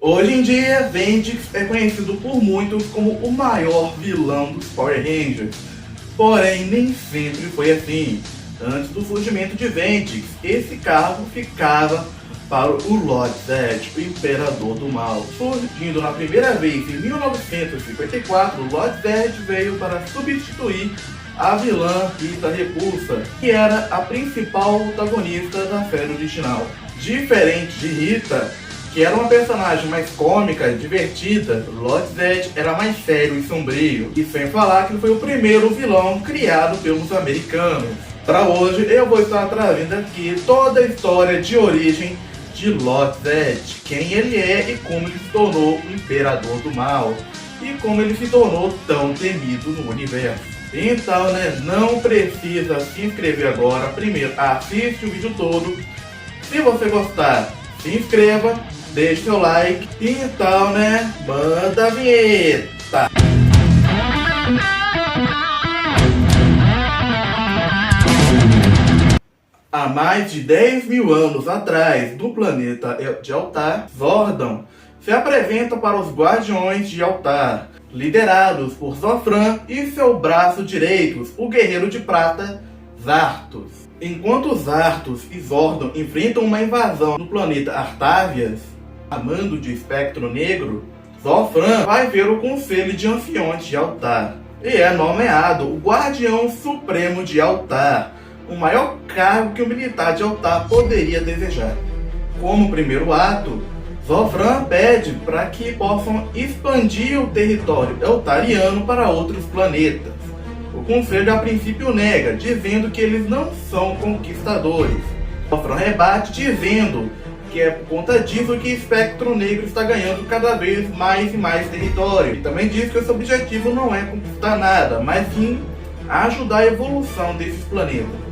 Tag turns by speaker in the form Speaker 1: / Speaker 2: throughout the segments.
Speaker 1: Hoje em dia, Ventrix é conhecido por muitos como o maior vilão dos Power Rangers. Porém, nem sempre foi assim. Antes do surgimento de Ventrix, esse cargo ficava para o Lord Zed, o Imperador do Mal. Surgindo na primeira vez em 1954, o Lord Zed veio para substituir a vilã Rita Repulsa, que era a principal protagonista da série original. Diferente de Rita, que era uma personagem mais cômica e divertida, Lord Zed era mais sério e sombrio. E sem falar que ele foi o primeiro vilão criado pelos americanos. Para hoje eu vou estar trazendo aqui toda a história de origem de Lord Zed, quem ele é e como ele se tornou o Imperador do Mal, e como ele se tornou tão temido no universo. Então, não precisa se inscrever agora. Primeiro, assiste o vídeo todo. Se você gostar, se inscreva, deixe seu like. Então, manda a vinheta. Há mais de 10 mil anos atrás, do planeta de Altar, Zordon se apresenta para os Guardiões de Altar, liderados por Zofran e seu braço direito, o Guerreiro de Prata, Zartos. Enquanto Zartos e Zordon enfrentam uma invasão no planeta Artavias, a mando de Espectro Negro, Zofran vai ver o Conselho de Anciões de Altar e é nomeado o Guardião Supremo de Altar, o maior cargo que o militar de Altar poderia desejar. Como primeiro ato, Zofran pede para que possam expandir o território altariano para outros planetas. O Conselho a princípio nega, dizendo que eles não são conquistadores. Zofran rebate dizendo que é por conta disso que Espectro Negro está ganhando cada vez mais e mais território. E também diz que esse objetivo não é conquistar nada, mas sim ajudar a evolução desses planetas.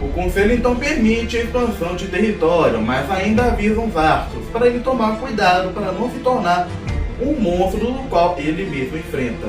Speaker 1: O Conselho então permite a expansão de território, mas ainda avisam Zartos para ele tomar cuidado para não se tornar um monstro do qual ele mesmo enfrenta.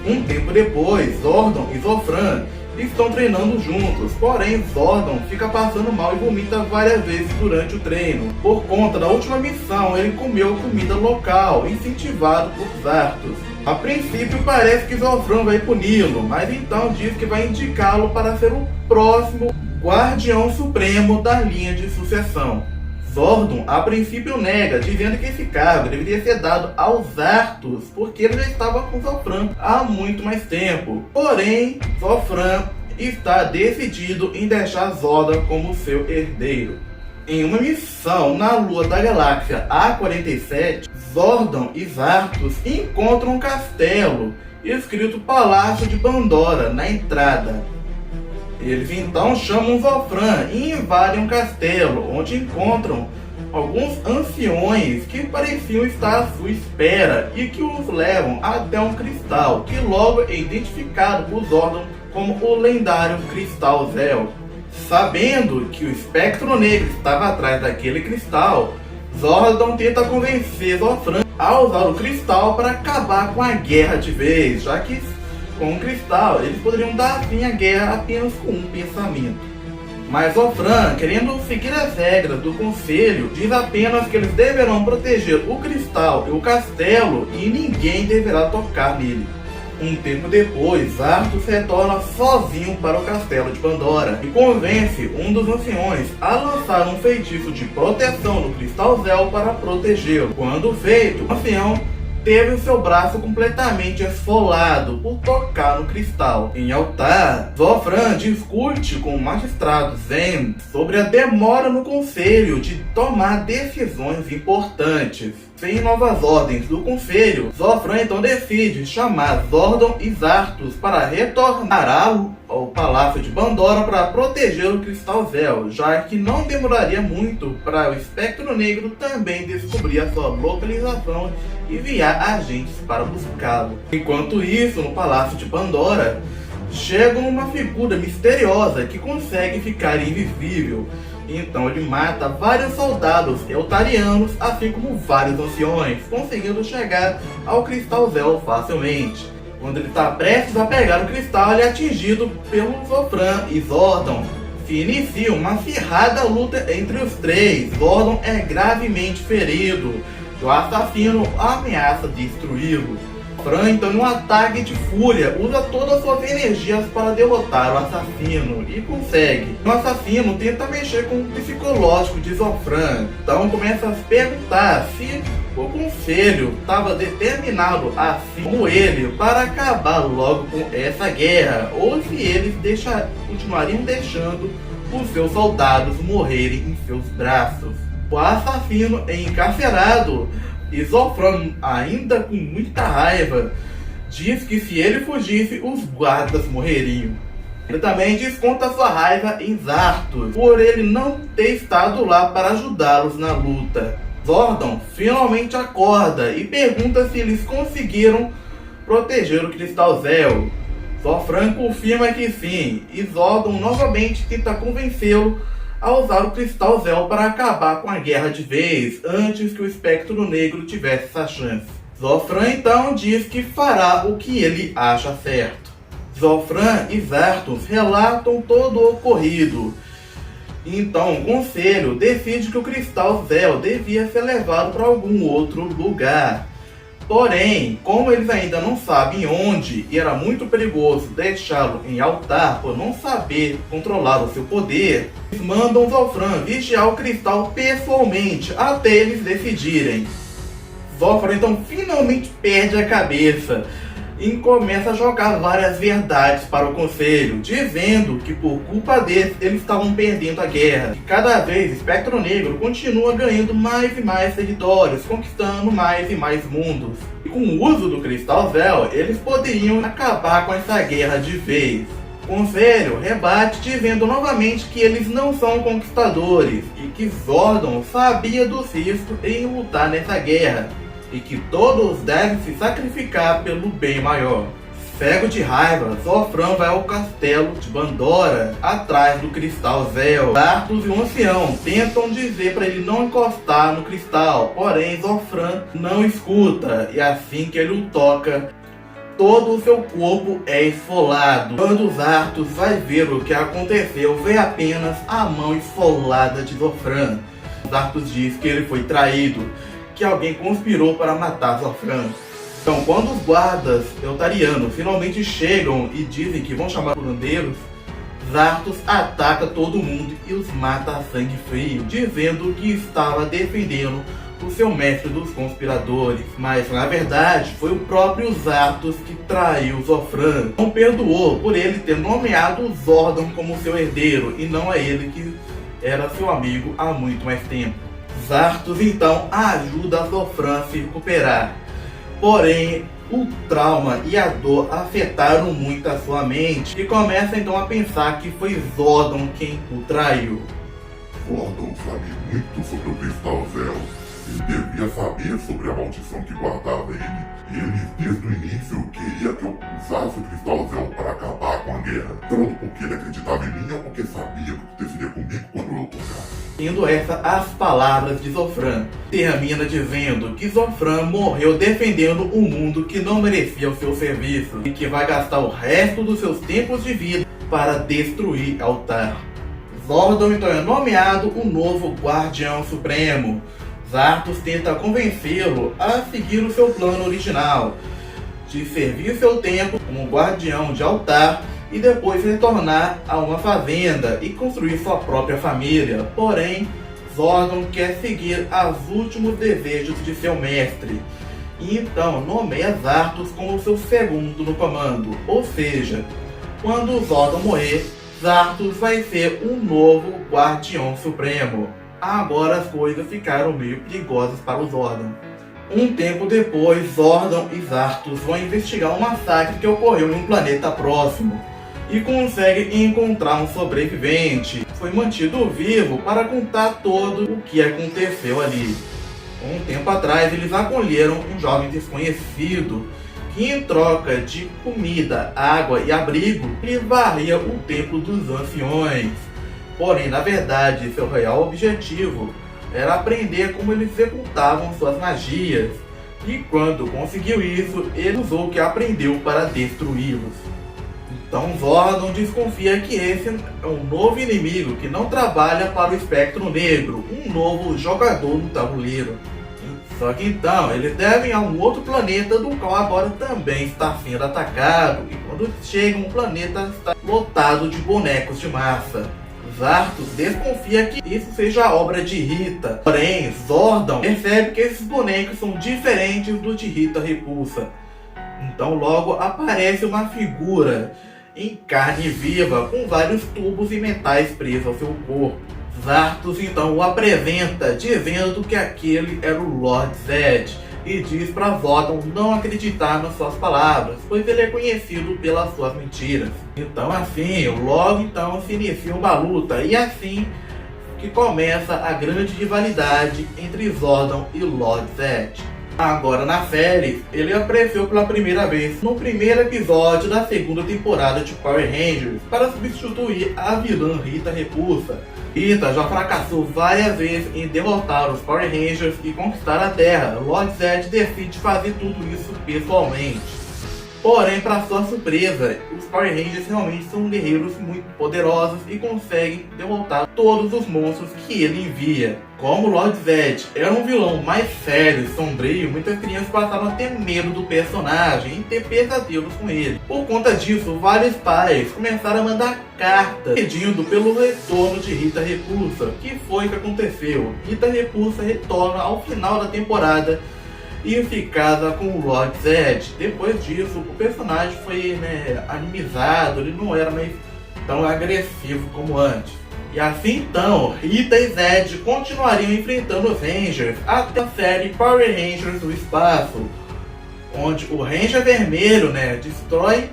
Speaker 1: Um tempo depois, Zordon e Zofran estão treinando juntos, porém Zordon fica passando mal e vomita várias vezes durante o treino. Por conta da última missão, ele comeu comida local, incentivado por Zartos. A princípio parece que Zofran vai puni-lo, mas então diz que vai indicá-lo para ser o próximo Guardião Supremo da linha de sucessão. Zordon a princípio nega, dizendo que esse cargo deveria ser dado aos Zartos, porque ele já estava com Zofran há muito mais tempo. Porém, Zofran está decidido em deixar Zordon como seu herdeiro. Em uma missão na lua da galáxia A47, Zordon e Zartos encontram um castelo escrito Palácio de Pandora na entrada. Eles então chamam Zofran e invadem um castelo, onde encontram alguns anciões que pareciam estar à sua espera e que os levam até um cristal, que logo é identificado por Zordon como o lendário Cristal Zell. Sabendo que o Espectro Negro estava atrás daquele cristal, Zordon tenta convencer Zofran a usar o cristal para acabar com a guerra de vez, já que com o cristal eles poderiam dar fim à guerra apenas com um pensamento. Mas Zofran, querendo seguir as regras do conselho, diz apenas que eles deverão proteger o cristal e o castelo e ninguém deverá tocar nele. Um tempo depois, Zartos retorna sozinho para o castelo de Pandora e convence um dos anciões a lançar um feitiço de proteção no Cristal Zell para protegê-lo. Quando feito, o ancião teve o seu braço completamente esfolado por tocar no cristal. Em Altar, Zofran discute com o magistrado Zen sobre a demora no conselho de tomar decisões importantes. Sem novas ordens do conselho, Zofran então decide chamar Zordon e Zartos para retornar ao Palácio de Pandora para proteger o Cristal Zell, já que não demoraria muito para o Espectro Negro também descobrir a sua localização e enviar agentes para buscá-lo. Enquanto isso, no Palácio de Pandora, chega uma figura misteriosa que consegue ficar invisível. Então ele mata vários soldados eltarianos, assim como vários anciões, conseguindo chegar ao Cristal Zell facilmente. Quando ele está prestes a pegar o cristal, ele é atingido pelo Zofran e Zordon. Se inicia uma acirrada luta entre os três. Zordon é gravemente ferido, O assassino ameaça destruí-lo. Fran, então, em um ataque de fúria, usa todas as suas energias para derrotar o assassino e consegue. O assassino tenta mexer com o psicológico de Zofran, então começa a se perguntar se o conselho estava determinado assim como ele para acabar logo com essa guerra, ou se eles continuariam deixando os seus soldados morrerem em seus braços. O assassino é encarcerado e Zofran, ainda com muita raiva, diz que se ele fugisse, os guardas morreriam. Ele também desconta sua raiva em Zartos, por ele não ter estado lá para ajudá-los na luta. Zordon finalmente acorda e pergunta se eles conseguiram proteger o Cristal Zel. Zofran confirma que sim, e Zordon novamente tenta convencê-lo a usar o Cristal Zel para acabar com a guerra de vez, antes que o Espectro Negro tivesse essa chance. Zofran então diz que fará o que ele acha certo. Zofran e Zartos relatam todo o ocorrido. Então o Conselho decide que o Cristal Zel devia ser levado para algum outro lugar. Porém, como eles ainda não sabem onde, e era muito perigoso deixá-lo em Altar por não saber controlar o seu poder, eles mandam Zofran vigiar o cristal pessoalmente até eles decidirem. Zofran então finalmente perde a cabeça e começa a jogar várias verdades para o Conselho, dizendo que por culpa deles eles estavam perdendo a guerra. E cada vez Espectro Negro continua ganhando mais e mais territórios, conquistando mais e mais mundos. E com o uso do Cristal Zel, eles poderiam acabar com essa guerra de vez. O Conselho rebate dizendo novamente que eles não são conquistadores e que Zordon sabia dos riscos em lutar nessa guerra, e que todos devem se sacrificar pelo bem maior. Cego de raiva, Zofran vai ao castelo de Bandora, atrás do Cristal Zel. Zartos e o Ancião tentam dizer para ele não encostar no cristal, porém Zofran não escuta, e assim que ele o toca, todo o seu corpo é esfolado. Quando Zartos vai ver o que aconteceu, vê apenas a mão esfolada de Zofran. Zartos diz que ele foi traído, que alguém conspirou para matar Zofran. Então, quando os guardas eltarianos finalmente chegam e dizem que vão chamar curandeiros, Zartos ataca todo mundo e os mata a sangue frio, dizendo que estava defendendo o seu mestre dos conspiradores. Mas, na verdade, foi o próprio Zartos que traiu Zofran. Não perdoou por ele ter nomeado Zordon como seu herdeiro, e não é ele que era seu amigo há muito mais tempo. Zartos então ajuda Zofran a se recuperar. Porém, o trauma e a dor afetaram muito a sua mente e começa então a pensar que foi Zordon quem o traiu.
Speaker 2: Zordon sabe muito sobre o Cristal Zel. Ele devia saber sobre a maldição que guardava ele. Ele, desde o início, queria que eu usasse o Cristal Zel para acabar com a guerra. Tanto porque ele acreditava em mim ou porque sabia o que aconteceria comigo quando eu tocasse.
Speaker 1: Tendo essas as palavras de Zofran, termina dizendo que Zofran morreu defendendo um mundo que não merecia o seu serviço e que vai gastar o resto dos seus tempos de vida para destruir Altar. Zordon então é nomeado o novo Guardião Supremo. Zartos tenta convencê-lo a seguir o seu plano original, de servir seu tempo como guardião de Altar e depois retornar a uma fazenda e construir sua própria família. Porém, Zordon quer seguir os últimos desejos de seu mestre, e então nomeia Zartos como seu segundo no comando. Ou seja, quando Zordon morrer, Zartos vai ser um novo Guardião Supremo. Agora as coisas ficaram meio perigosas para o Zordon. Um tempo depois, Zordon e Zartos vão investigar um massacre que ocorreu em um planeta próximo e conseguem encontrar um sobrevivente. Foi mantido vivo para contar todo o que aconteceu ali. Um tempo atrás, eles acolheram um jovem desconhecido que, em troca de comida, água e abrigo, lhe varria o templo dos anciões. Porém, na verdade, seu real objetivo era aprender como eles executavam suas magias, e quando conseguiu isso, ele usou o que aprendeu para destruí-los. Então Zordon desconfia que esse é um novo inimigo que não trabalha para o Espectro Negro, um novo jogador no tabuleiro. Só que então, eles devem a um outro planeta, do qual agora também está sendo atacado. E quando chegam, o planeta está lotado de bonecos de massa. Zartos desconfia que isso seja obra de Rita. Porém, Zordon percebe que esses bonecos são diferentes dos de Rita Repulsa. Então logo aparece uma figura em carne viva, com vários tubos e metais presos ao seu corpo. Zartos então o apresenta, dizendo que aquele era o Lord Zed, e diz para Zordon não acreditar nas suas palavras, pois ele é conhecido pelas suas mentiras. Então assim, logo então se inicia uma luta, e assim que começa a grande rivalidade entre Zordon e Lord Zed. Agora na série, ele apareceu pela primeira vez no primeiro episódio da segunda temporada de Power Rangers para substituir a vilã Rita Repulsa. Rita já fracassou várias vezes em derrotar os Power Rangers e conquistar a Terra. Lord Zed decide fazer tudo isso pessoalmente. Porém, para sua surpresa, os Power Rangers realmente são guerreiros muito poderosos e conseguem derrotar todos os monstros que ele envia. Como Lord Zed era um vilão mais sério e sombrio, muitas crianças passaram a ter medo do personagem e ter pesadelos com ele. Por conta disso, vários pais começaram a mandar cartas pedindo pelo retorno de Rita Repulsa. Que foi o que aconteceu? Rita Repulsa retorna ao final da temporada e se casa com o Lord Zed. Depois disso, o personagem foi animizado, ele não era mais tão agressivo como antes. E assim então, Rita e Zed continuariam enfrentando os Rangers até a série Power Rangers do Espaço, onde o Ranger Vermelho destrói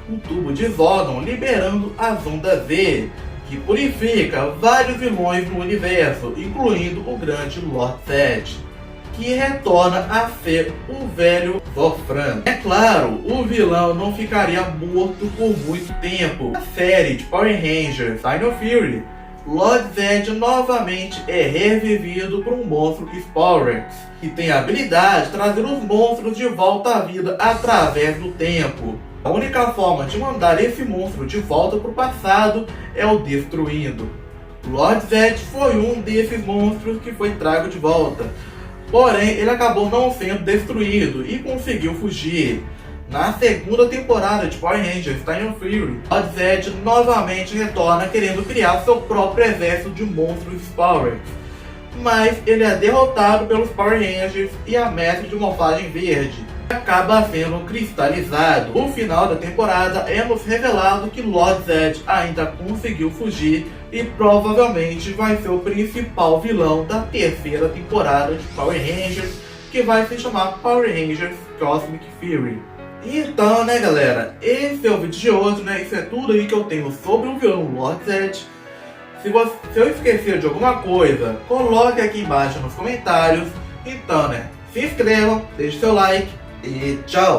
Speaker 1: o tubo de Zordon, liberando as ondas Z, que purifica vários vilões no universo, incluindo o grande Lord Zed, que retorna a ser o velho Zofran. É claro, o vilão não ficaria morto por muito tempo. Na série de Power Rangers Dino Fury, Lord Zed novamente é revivido por um monstro Sporex, que tem a habilidade de trazer os monstros de volta à vida através do tempo. A única forma de mandar esse monstro de volta para o passado é o destruindo. Lord Zed foi um desses monstros que foi trago de volta. Porém, ele acabou não sendo destruído e conseguiu fugir. Na segunda temporada de Power Rangers Dino Fury, Lord Zed novamente retorna querendo criar seu próprio exército de monstros Sporex. Mas ele é derrotado pelos Power Rangers e a mestre de morfagem verde acaba sendo cristalizado. No final da temporada é nos revelado que Lord Zed ainda conseguiu fugir e provavelmente vai ser o principal vilão da terceira temporada de Power Rangers, que vai se chamar Power Rangers Cosmic Fury. Então, galera, esse é o vídeo de hoje, isso é tudo aí que eu tenho sobre o vilão Lord Zed. Se eu esquecer de alguma coisa, coloque aqui embaixo nos comentários. Então, se inscrevam, deixe seu like e tchau!